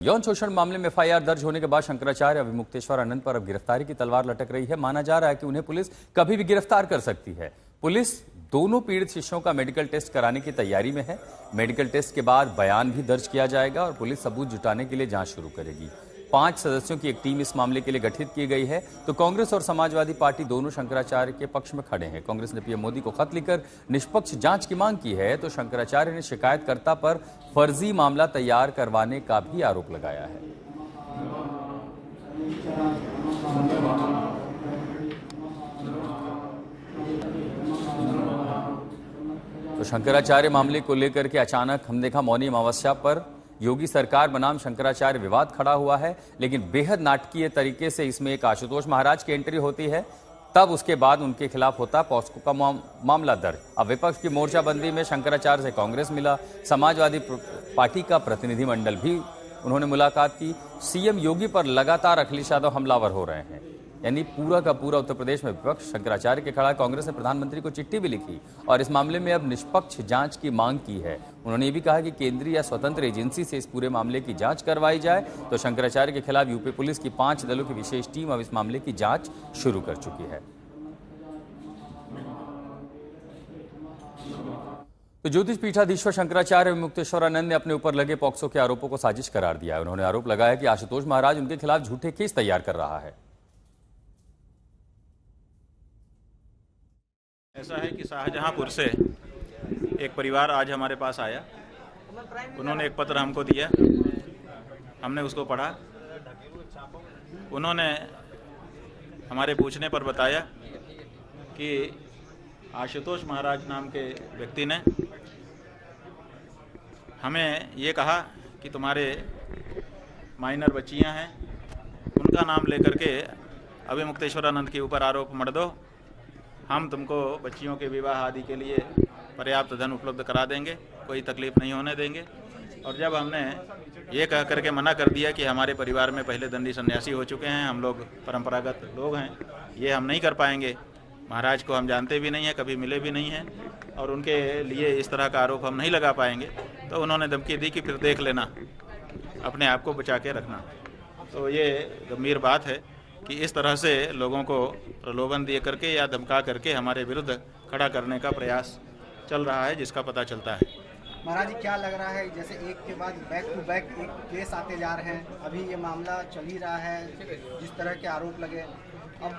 यौन शोषण मामले में एफआईआर दर्ज होने के बाद शंकराचार्य अभिमुक्तेश्वर आनंद पर अब गिरफ्तारी की तलवार लटक रही है। माना जा रहा है कि उन्हें पुलिस कभी भी गिरफ्तार कर सकती है। पुलिस दोनों पीड़ित शिष्यों का मेडिकल टेस्ट कराने की तैयारी में है। मेडिकल टेस्ट के बाद बयान भी दर्ज किया जाएगा और पुलिस सबूत जुटाने के लिए जांच शुरू करेगी। 5 सदस्यों की एक टीम इस मामले के लिए गठित की गई है। तो कांग्रेस और समाजवादी पार्टी दोनों शंकराचार्य के पक्ष में खड़े हैं। कांग्रेस ने पीएम मोदी को खत लिखकर निष्पक्ष जांच की मांग की है, तो शंकराचार्य ने शिकायतकर्ता पर फर्जी मामला तैयार करवाने का भी आरोप लगाया है। तो शंकराचार्य मामले को लेकर के अचानक हम देखा मौनी अमावस्या पर योगी सरकार बनाम शंकराचार्य विवाद खड़ा हुआ है, लेकिन बेहद नाटकीय तरीके से इसमें एक आशुतोष महाराज की एंट्री होती है। तब उसके बाद उनके खिलाफ होता है पॉस्को का मामला दर्ज। अब विपक्ष की मोर्चाबंदी में शंकराचार्य से कांग्रेस मिला, समाजवादी पार्टी का प्रतिनिधिमंडल भी उन्होंने मुलाकात की। सीएम योगी पर लगातार अखिलेश यादव हमलावर हो रहे हैं, यानी पूरा का पूरा उत्तर प्रदेश में विपक्ष शंकराचार्य के खड़ा। कांग्रेस ने प्रधानमंत्री को चिट्ठी भी लिखी और इस मामले में अब निष्पक्ष जांच की मांग की है। उन्होंने ये भी कहा कि केंद्रीय या स्वतंत्र एजेंसी से इस पूरे मामले की जांच करवाई जाए। तो शंकराचार्य के खिलाफ यूपी पुलिस की 5 दलों की विशेष टीम अब इस मामले की जांच शुरू कर चुकी है। तो ज्योतिष पीठाधीश्वर शंकराचार्य अभिमुक्तेश्वरानंद ने अपने ऊपर लगे पॉक्सो के आरोपों को साजिश करार दिया है। उन्होंने आरोप लगाया कि आशुतोष महाराज उनके खिलाफ झूठे केस तैयार कर रहा है। ऐसा है कि शाहजहांपुर से एक परिवार आज हमारे पास आया। उन्होंने एक पत्र हमको दिया, हमने उसको पढ़ा। उन्होंने हमारे पूछने पर बताया कि आशुतोष महाराज नाम के व्यक्ति ने हमें ये कहा कि तुम्हारे माइनर बच्चियां हैं, उनका नाम लेकर के अभिमुक्तेश्वरानंद के ऊपर आरोप मढ़ दो। हम तुमको बच्चियों के विवाह आदि के लिए पर्याप्त धन उपलब्ध करा देंगे, कोई तकलीफ नहीं होने देंगे। और जब हमने ये कह करके मना कर दिया कि हमारे परिवार में पहले दंडी सन्यासी हो चुके हैं, हम लोग परंपरागत लोग हैं, ये हम नहीं कर पाएंगे, महाराज को हम जानते भी नहीं हैं, कभी मिले भी नहीं हैं, और उनके लिए इस तरह का आरोप हम नहीं लगा पाएंगे, तो उन्होंने धमकी दी कि फिर देख लेना, अपने आप को बचा के रखना। तो ये गंभीर बात है कि इस तरह से लोगों को प्रलोभन दिए करके या धमका करके हमारे विरुद्ध खड़ा करने का प्रयास चल रहा है, जिसका पता चलता है। महाराज जी, क्या लग रहा है, जैसे एक के बाद बैक टू बैक एक केस आते जा रहे हैं, अभी ये मामला चल ही रहा है, जिस तरह के आरोप लगे, अब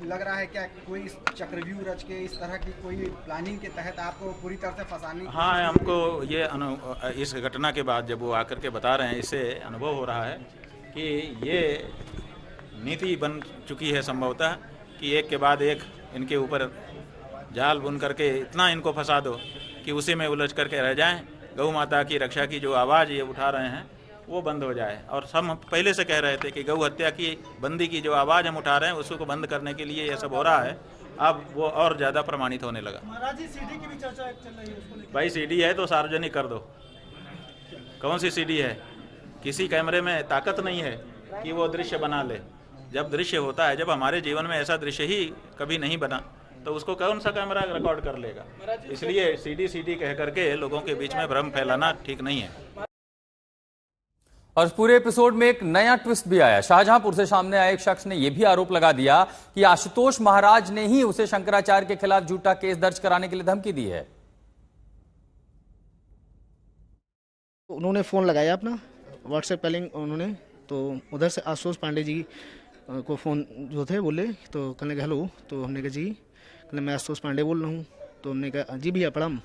लग रहा है क्या कोई चक्रव्यूह रच के इस तरह की कोई प्लानिंग के तहत आपको पूरी तरह से फंसाने की? हाँ, हमको ये इस घटना के बाद जब वो आकर के बता रहे हैं, इससे अनुभव हो रहा है कि ये नीति बन चुकी है संभवतः कि एक के बाद एक इनके ऊपर जाल बुन करके इतना इनको फंसा दो कि उसी में उलझ करके रह जाएं। गौ माता की रक्षा की जो आवाज़ ये उठा रहे हैं वो बंद हो जाए। और हम पहले से कह रहे थे कि गौ हत्या की बंदी की जो आवाज़ हम उठा रहे हैं उसको बंद करने के लिए ये सब हो रहा है। अब वो और ज़्यादा प्रमाणित होने लगा। महाराज जी, सीडी की भी चर्चा चल रही है, उसको भाई सीडी है तो सार्वजनिक कर दो। कौन सी सीडी है? किसी कैमरे में ताकत नहीं है कि वो दृश्य बना ले। जब दृश्य होता है, जब हमारे जीवन में ऐसा दृश्य ही कभी नहीं बना, तो उसको कौन सा कैमरा रिकॉर्ड कर लेगा? इसलिए सीडी कह करके लोगों के बीच में भ्रम फैलाना ठीक नहीं है। और इस पूरे एपिसोड में एक नया ट्विस्ट भी आया। शाहजहांपुर से सामने आए एक शख्स ने यह भी आरोप लगा दिया कि आशुतोष महाराज ने ही उसे शंकराचार्य के खिलाफ झूठा केस दर्ज कराने के लिए धमकी दी है। उन्होंने फ़ोन लगाया अपना व्हाट्सएप कॉलिंग उन्होंने, तो उधर से आशुतोष पांडे जी को फ़ोन जो थे बोले, तो कहने का हेलो, तो हमने कहा जी, कहने मैं आशुतोष पांडे बोल रहा हूँ। तो हमने कहा जी भैया प्रणाम।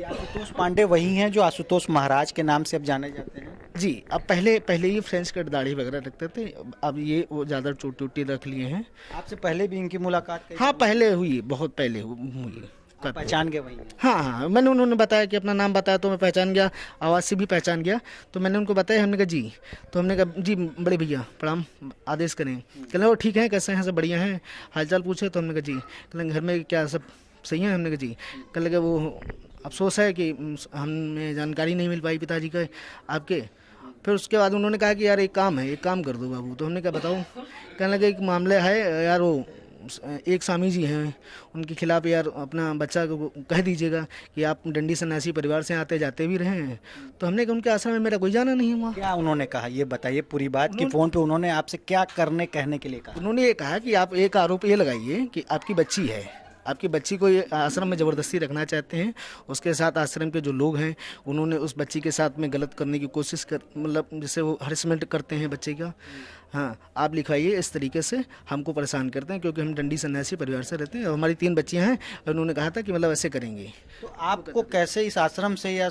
आशुतोष पांडे वही हैं जो आशुतोष महाराज के नाम से अब जाने जाते हैं? जी, अब पहले ये फ्रेंच कट दाढ़ी वगैरह रखते थे, अब ये वो ज़्यादा चोटी रख लिए हैं। आपसे पहले भी इनकी मुलाकात? हाँ, पहले हुई, बहुत पहले हुई। पहचान के वही? हाँ, मैंने उन्होंने बताया कि अपना नाम बताया, तो मैं पहचान गया, आवाज़ से भी पहचान गया। तो मैंने उनको बताया, हमने कहा जी, तो हमने कहा जी बड़े भैया प्रणाम, आदेश करें। कहने वो ठीक है, कैसे हैं, सब बढ़िया हैं, हालचाल पूछे। तो हमने कहा जी, कहने घर में क्या सब सही है? हमने कहा जी। कहने लगे वो अफसोस है कि हमें जानकारी नहीं मिल पाई पिताजी का आपके। फिर उसके बाद उन्होंने कहा कि यार एक काम कर दो बाबू। तो हमने कहा बताओ। कहने लगे एक मामला है यार, वो एक स्वामी जी हैं, उनके खिलाफ यार अपना बच्चा को कह दीजिएगा कि आप डंडी सन्यासी परिवार से आते जाते भी रहे हैं। तो हमने कहा उनके आश्रम में मेरा कोई जाना नहीं हुआ। क्या उन्होंने कहा ये बताइए पूरी बात कि फोन पे उन्होंने आपसे क्या करने कहने के लिए कहा? उन्होंने ये कहा कि आप एक आरोप ये लगाइए कि आपकी बच्ची है, आपकी बच्ची को ये आश्रम में ज़बरदस्ती रखना चाहते हैं, उसके साथ आश्रम के जो लोग हैं उन्होंने उस बच्ची के साथ में गलत करने की कोशिश कर, मतलब जैसे वो हरेसमेंट करते हैं बच्चे का। हाँ, आप लिखवाइए, इस तरीके से हमको परेशान करते हैं क्योंकि हम डंडी सन्यासी परिवार से रहते हैं और हमारी 3 बच्चियां हैं। और उन्होंने कहा था कि मतलब ऐसे करेंगे। तो आपको कैसे इस आश्रम से या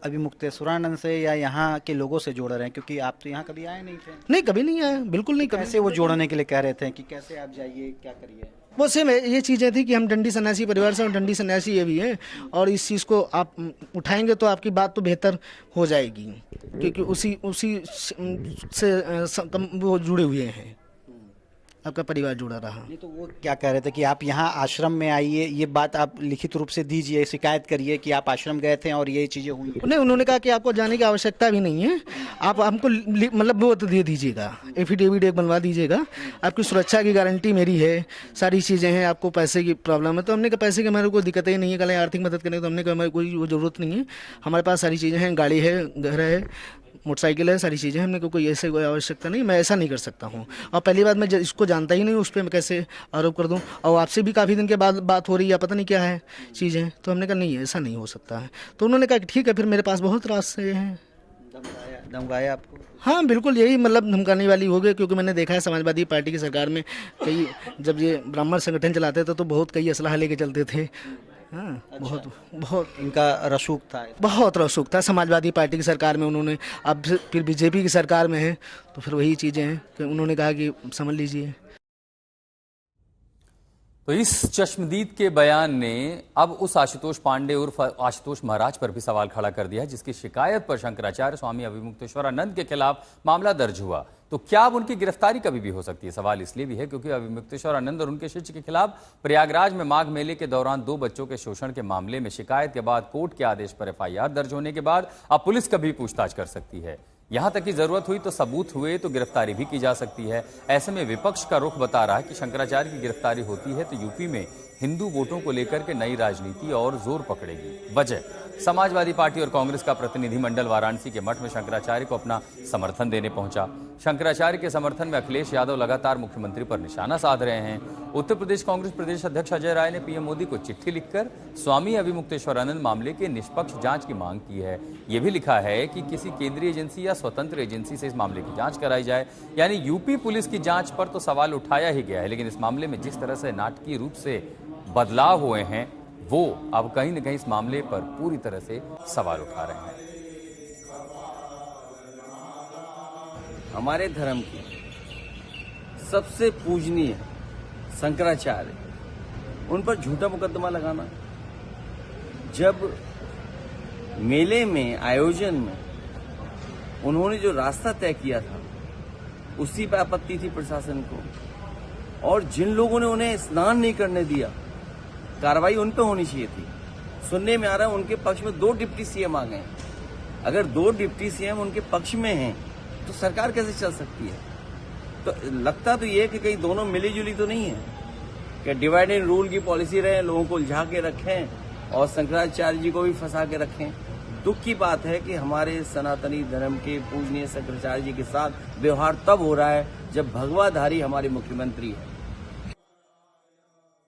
अभिमुक्तेश्वरानंद से या यहाँ के लोगों से जोड़ रहे हैं, क्योंकि आप तो यहाँ कभी आए नहीं थे? नहीं, कभी नहीं आया, बिल्कुल नहीं। कैसे वो जोड़ने के लिए कह रहे थे कि कैसे आप जाइए, क्या करिए? वो सेम ये चीज़ें थी कि हम डंडी सन्यासी परिवार से और डंडी सन्यासी ये भी हैं, और इस चीज़ को आप उठाएंगे तो आपकी बात तो बेहतर हो जाएगी, क्योंकि उसी से वो जुड़े हुए हैं, आपका परिवार जुड़ा रहा। ये तो वो क्या कह रहे थे कि आप यहाँ आश्रम में आइए, ये बात आप लिखित रूप से दीजिए, शिकायत करिए कि आप आश्रम गए थे और ये चीज़ें हुई। नहीं, उन्होंने कहा कि आपको जाने की आवश्यकता भी नहीं है, आप हमको मतलब वो तो दे दीजिएगा, एफिडेविट एक बनवा दीजिएगा, आपकी सुरक्षा की गारंटी मेरी है, सारी चीज़ें हैं, आपको पैसे की प्रॉब्लम है। तो हमने कहा पैसे की हमारे कोई दिक्कत ही नहीं है, कल आर्थिक मदद करने, तो हमने कहा हमारी कोई वो ज़रूरत नहीं है, हमारे पास सारी चीज़ें हैं, गाड़ी है, घर है, मोटरसाइकिल है, सारी चीज़ें, हमने कोई ऐसे कोई आवश्यकता नहीं, मैं ऐसा नहीं कर सकता हूँ। और पहली बात, मैं इसको जानता ही नहीं, उस पर मैं कैसे आरोप कर दूँ? और आपसे भी काफ़ी दिन के बाद बात हो रही है, पता नहीं क्या है चीज़ें। तो हमने कहा नहीं, ऐसा नहीं हो सकता है। तो उन्होंने कहा कि ठीक है, फिर मेरे पास बहुत रास्ते हैं। धमकाया आपको? हाँ, बिल्कुल, यही मतलब धमकाने वाली हो गई, क्योंकि मैंने देखा है समाजवादी पार्टी की सरकार में कई, जब ये ब्राह्मण संगठन चलाते थे तो बहुत कई असलाह लेके चलते थे। हाँ, अच्छा। बहुत इनका रसूख था, बहुत रसूख था समाजवादी पार्टी की सरकार में। उन्होंने अब फिर बीजेपी की सरकार में है, तो फिर वही चीज़ें हैं कि उन्होंने कहा कि समझ लीजिए। तो इस चश्मदीद के बयान ने अब उस आशुतोष पांडे उर्फ आशुतोष महाराज पर भी सवाल खड़ा कर दिया है, जिसकी शिकायत पर शंकराचार्य स्वामी अभिमुक्तेश्वरानंद के खिलाफ मामला दर्ज हुआ। तो क्या अब उनकी गिरफ्तारी कभी भी हो सकती है? सवाल इसलिए भी है क्योंकि अभिमुक्तेश्वरानंद और उनके शिष्य के खिलाफ प्रयागराज में माघ मेले के दौरान 2 बच्चों के शोषण के मामले में शिकायत के बाद कोर्ट के आदेश पर FIR दर्ज होने के बाद अब पुलिस कभी पूछताछ कर सकती है। यहां तक कि जरूरत हुई तो सबूत हुए तो गिरफ्तारी भी की जा सकती है। ऐसे में विपक्ष का रुख बता रहा है कि शंकराचार्य की गिरफ्तारी होती है तो यूपी में हिंदू वोटों को लेकर के नई राजनीति और जोर पकड़ेगी। वजह, समाजवादी पार्टी और कांग्रेस का प्रतिनिधिमंडल वाराणसी के मठ में शंकराचार्य को अपना समर्थन देने पहुंचा। शंकराचार्य के समर्थन में अखिलेश यादव लगातार मुख्यमंत्री पर निशाना साध रहे हैं। उत्तर प्रदेश कांग्रेस प्रदेश अध्यक्ष अजय राय ने पीएम मोदी को चिट्ठी लिखकर स्वामी अभिमुक्तेश्वरानंद मामले के निष्पक्ष जांच की मांग की है। यह भी लिखा है कि किसी केंद्रीय एजेंसी या स्वतंत्र एजेंसी से इस मामले की जांच कराई जाए। यानी यूपी पुलिस की जांच पर तो सवाल उठाया ही गया है, लेकिन इस मामले में जिस तरह से नाटकीय रूप से बदलाव हुए हैं वो अब कहीं न कहीं इस मामले पर पूरी तरह से सवाल उठा रहे हैं। हमारे धर्म की सबसे पूजनीय शंकराचार्य, उन पर झूठा मुकदमा लगाना, जब मेले में आयोजन में उन्होंने जो रास्ता तय किया था उसी पर आपत्ति थी प्रशासन को, और जिन लोगों ने उन्हें स्नान नहीं करने दिया कार्रवाई उन पर होनी चाहिए थी। सुनने में आ रहा है उनके पक्ष में 2 डिप्टी सीएम आ गए। अगर 2 डिप्टी सीएम उनके पक्ष में हैं तो सरकार कैसे चल सकती है? तो लगता तो ये कि कहीं दोनों मिली जुली तो नहीं है, कि डिवाइड एंड रूल की पॉलिसी रहे, लोगों को उलझा के रखें और शंकराचार्य जी को भी फंसा के रखें। दुख की बात है कि हमारे सनातनी धर्म के पूजनीय शंकराचार्य जी के साथ व्यवहार तब हो रहा है जब भगवाधारी हमारे मुख्यमंत्री है।